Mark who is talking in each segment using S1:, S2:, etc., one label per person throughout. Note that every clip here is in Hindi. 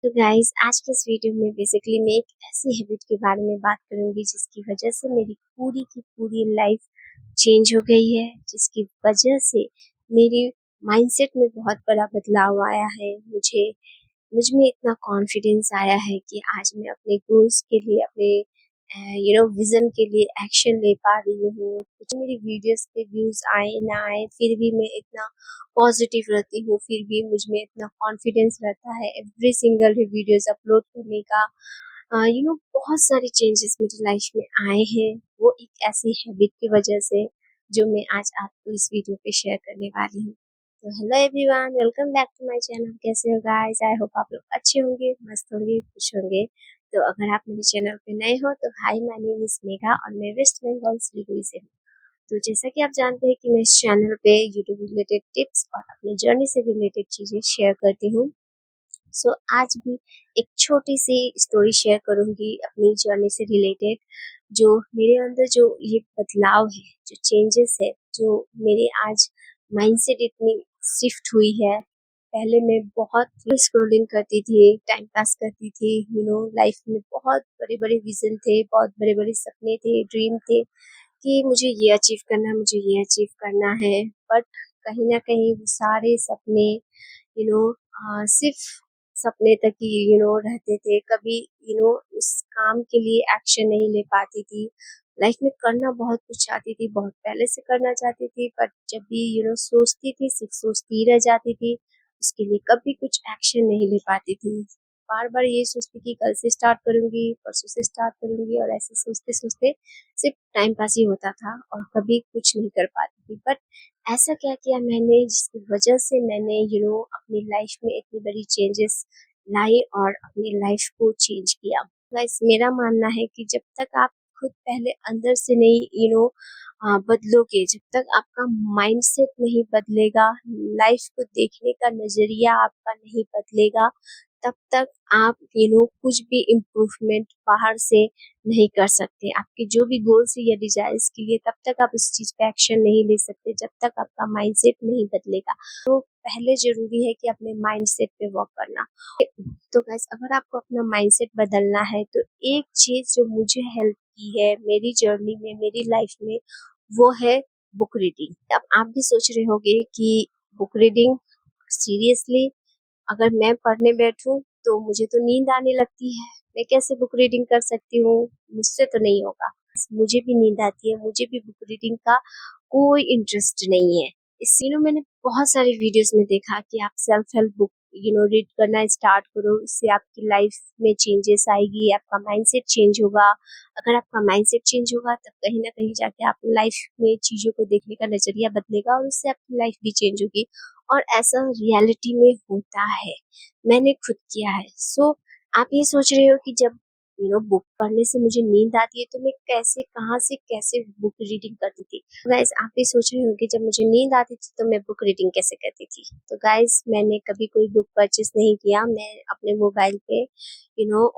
S1: तो गाइस आज के इस वीडियो में बेसिकली मैं एक ऐसी हैबिट के बारे में बात करूंगी जिसकी वजह से मेरी पूरी की पूरी लाइफ चेंज हो गई है, जिसकी वजह से मेरी माइंडसेट में बहुत बड़ा बदलाव आया है। मुझ में इतना कॉन्फिडेंस आया है कि आज मैं अपने गोल्स के लिए, अपने विजन के लिए एक्शन ले पा रही हूँ। कुछ मेरी वीडियोस पे व्यूज आए ना आए, फिर भी मैं इतना पॉजिटिव रहती हूँ, फिर भी मुझ में इतना कॉन्फिडेंस रहता है एवरी सिंगल वीडियोस अपलोड करने का। बहुत सारे चेंजेस मेरी लाइफ में आए हैं, वो एक ऐसी हैबिट की वजह से जो मैं आज आपको इस वीडियो पे शेयर करने वाली हूँ। तो hello everyone, welcome back to my channel. कैसे हो गाइस? आई होप आप लोग अच्छे होंगे, मस्त होंगे, खुश होंगे। तो अगर आप मेरे चैनल पे नए हो तो हाय, माय नेम इज मेघा और मैं वेस्ट बंगाल सिलीगुड़ी से हूँ। तो जैसा कि आप जानते हैं कि मैं इस चैनल पे यूट्यूब रिलेटेड टिप्स और अपने जर्नी से रिलेटेड चीजें शेयर करती हूँ। सो आज भी एक छोटी सी स्टोरी शेयर करूंगी अपनी जर्नी से रिलेटेड, जो मेरे अंदर जो ये बदलाव है, जो चेंजेस है, जो मेरे आज माइंडसेट इतनी शिफ्ट हुई है। पहले मैं बहुत स्क्रोलिंग करती थी, टाइम पास करती थी, लाइफ में बहुत बड़े बड़े विजन थे, बहुत बड़े बड़े सपने थे, ड्रीम थे कि मुझे ये अचीव करना है, मुझे ये अचीव करना है। बट कहीं ना कहीं वो सारे सपने सिर्फ सपने तक ही रहते थे। कभी उस काम के लिए एक्शन नहीं ले पाती थी। लाइफ में करना बहुत कुछ चाहती थी, बहुत पहले से करना चाहती थी, पर जब भी सोचती थी, सिर्फ सोचती रह जाती थी, उसके लिए कभी कुछ एक्शन नहीं ले पाती थी। बार बार ये सोचती कि कल से स्टार्ट करूंगी, परसों से स्टार्ट करूंगी, और ऐसे सोचते सोचते सिर्फ टाइम पास ही होता था और कभी कुछ नहीं कर पाती थी। बट ऐसा क्या किया मैंने जिसकी वजह से मैंने अपनी लाइफ में इतनी बड़ी चेंजेस लाई और अपनी लाइफ को चेंज किया। गाइस, मेरा मानना है कि जब तक आप खुद पहले अंदर से नहीं बदलोगे, जब तक आपका माइंडसेट नहीं बदलेगा, लाइफ को देखने का नजरिया आपका नहीं बदलेगा, तब तक आप कुछ भी इम्प्रूवमेंट बाहर से नहीं कर सकते। आपके जो भी गोल्स या डिजायर्स के लिए तब तक आप उस चीज पे एक्शन नहीं ले सकते जब तक आपका माइंडसेट नहीं बदलेगा। तो पहले जरूरी है कि अपने माइंडसेट पे वर्क करना। तो गाइस, अगर आपको अपना माइंडसेट बदलना है तो एक चीज जो मुझे हेल्प की है मेरी जर्नी में, मेरी लाइफ में, वो है बुक रीडिंग। अब आप भी सोच रहे होंगे कि बुक रीडिंग, सीरियसली अगर मैं पढ़ने बैठूं तो मुझे तो नींद आने लगती है, मैं कैसे बुक रीडिंग कर सकती हूँ? मुझसे तो नहीं होगा। मुझे भी नींद आती है, मुझे भी बुक रीडिंग का कोई इंटरेस्ट नहीं है। इस मैंने बहुत सारे वीडियोस में देखा कि आप सेल्फ हेल्प बुक रीड करना स्टार्ट करो, इससे आपकी लाइफ में चेंजेस आएगी, आपका माइंडसेट चेंज होगा। अगर आपका माइंडसेट चेंज होगा तब कहीं ना कहीं जाके आप लाइफ में चीजों को देखने का नजरिया बदलेगा और उससे आपकी लाइफ भी चेंज होगी। और ऐसा रियलिटी में होता है, मैंने खुद किया है। सो आप ये सोच रहे हो कि जब बुक पढ़ने से मुझे नींद आती है तो मैं कैसे, कहाँ से कैसे बुक रीडिंग करती थी? गाइस, आप भी सोच रहे हो कि जब मुझे नींद आती थी तो मैं बुक रीडिंग कैसे करती थी? तो गाइस, मैंने कभी कोई बुक परचेस नहीं किया। मैं अपने मोबाइल पे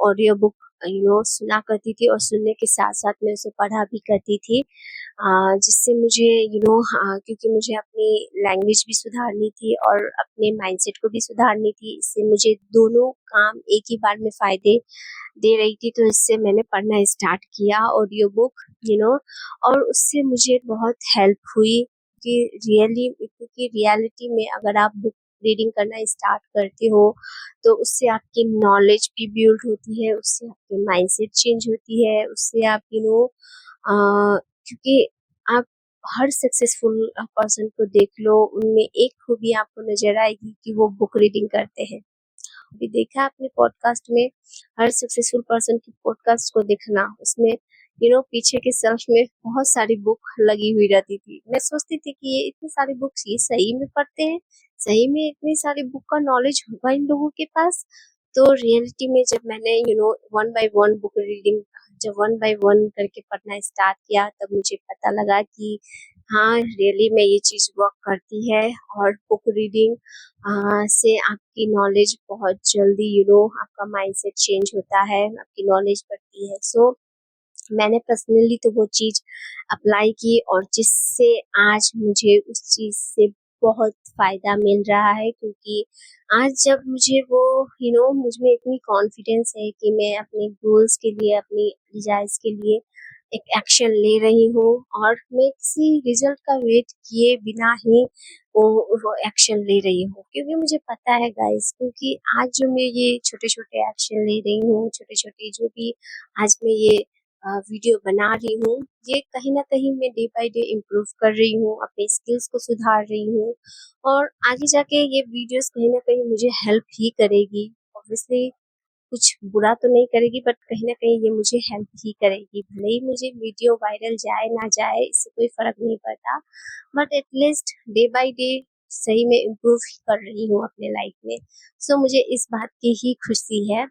S1: ऑडियो बुक सुना करती थी और सुनने के साथ साथ मैं उसे पढ़ा भी करती थी। जिससे मुझे क्योंकि मुझे अपनी लैंग्वेज भी सुधारनी थी और अपने माइंडसेट को भी सुधारनी थी। इससे मुझे दोनों काम एक ही बार में फायदे दे रही थी, तो इससे मैंने पढ़ना स्टार्ट किया ऑडियो बुक और उससे मुझे बहुत हेल्प हुई कि क्योंकि रियलिटी में अगर आप बुक रीडिंग करना स्टार्ट करते हो तो उससे आपकी नॉलेज भी बिल्ड होती है, उससे आपकी माइंडसेट चेंज होती है, उससे आप क्योंकि आप हर सक्सेसफुल पर्सन को देख लो, उनमें एक खूबी आपको नजर आएगी कि वो बुक रीडिंग करते हैं। अभी देखा आपने पॉडकास्ट में, हर सक्सेसफुल पर्सन की पॉडकास्ट को देखना, उसमें पीछे के सेल्फ में बहुत सारी बुक लगी हुई रहती थी। मैं सोचती थी कि ये इतनी सारी बुक्स ये सही में पढ़ते हैं, सही में इतनी सारी बुक का नॉलेज होगा इन लोगों के पास? तो रियलिटी में जब मैंने one by one book reading, जब वन बाय वन करके पढ़ना स्टार्ट किया, तब मुझे पता लगा कि हाँ, रियली में ये चीज वर्क करती है। और बुक रीडिंग से आपकी नॉलेज बहुत जल्दी आपका माइंडसेट चेंज होता है, आपकी नॉलेज बढ़ती है। सो मैंने पर्सनली तो वो चीज अप्लाई की और जिससे आज मुझे उस चीज से बहुत फायदा मिल रहा है, क्योंकि आज जब मुझे वो मुझ में इतनी कॉन्फिडेंस है कि मैं अपने गोल्स के लिए, अपनी डिजायर्स के लिए एक एक्शन ले रही हूँ, और मैं किसी रिजल्ट का वेट किए बिना ही वो एक्शन ले रही हूँ, क्योंकि मुझे पता है गाइस, क्योंकि आज जो मैं ये छोटे छोटे एक्शन ले रही हूँ, छोटे छोटे जो भी आज मैं ये वीडियो बना रही हूँ, ये कहीं ना कहीं मैं डे बाय डे इम्प्रूव कर रही हूँ, अपने स्किल्स को सुधार रही हूँ, और आगे जाके ये वीडियोस कहीं ना कहीं मुझे हेल्प ही करेगी। ऑब्वियसली कुछ बुरा तो नहीं करेगी, बट कहीं ना कहीं ये मुझे हेल्प ही करेगी। भले ही मुझे वीडियो वायरल जाए ना जाए, इससे कोई फर्क नहीं पड़ता, but at least day by day सही में इम्प्रूव कर रही हूँ अपने लाइफ में। सो मुझे इस बात की ही खुशी है।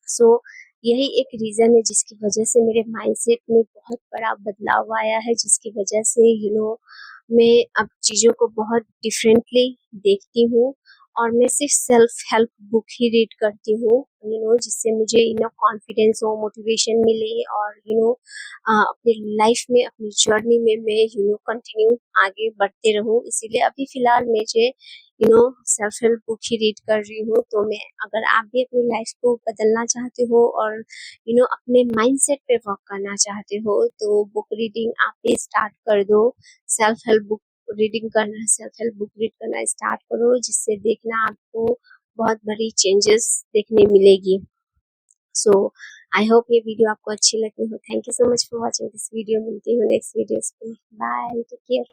S1: सो यही एक रीजन है जिसकी वजह से मेरे माइंडसेट में बहुत बड़ा बदलाव आया है, जिसकी वजह से मैं अब चीज़ों को बहुत डिफरेंटली देखती हूँ, और मैं सिर्फ सेल्फ हेल्प बुक ही रीड करती हूँ, जिससे मुझे कॉन्फिडेंस हो, मोटिवेशन मिले, और अपनी लाइफ में, अपनी जर्नी में मैं कंटिन्यू आगे बढ़ते रहूँ। इसीलिए अभी फिलहाल मुझे सेल्फ हेल्प बुक ही रीड कर रही हूँ। तो मैं, अगर आप भी अपनी लाइफ को बदलना चाहते हो और अपने माइंडसेट पे वर्क करना चाहते हो, तो बुक रीडिंग आप भी स्टार्ट कर दो। सेल्फ हेल्प बुक रीडिंग करना, सेल्फ हेल्प बुक रीड करना स्टार्ट करो, जिससे देखना आपको बहुत बड़ी चेंजेस देखने मिलेगी। सो आई होप ये वीडियो आपको अच्छी लगी हो। Thank you so much for watching this video. मिलती हूँ नेक्स्ट वीडियोस पे। Bye, take care.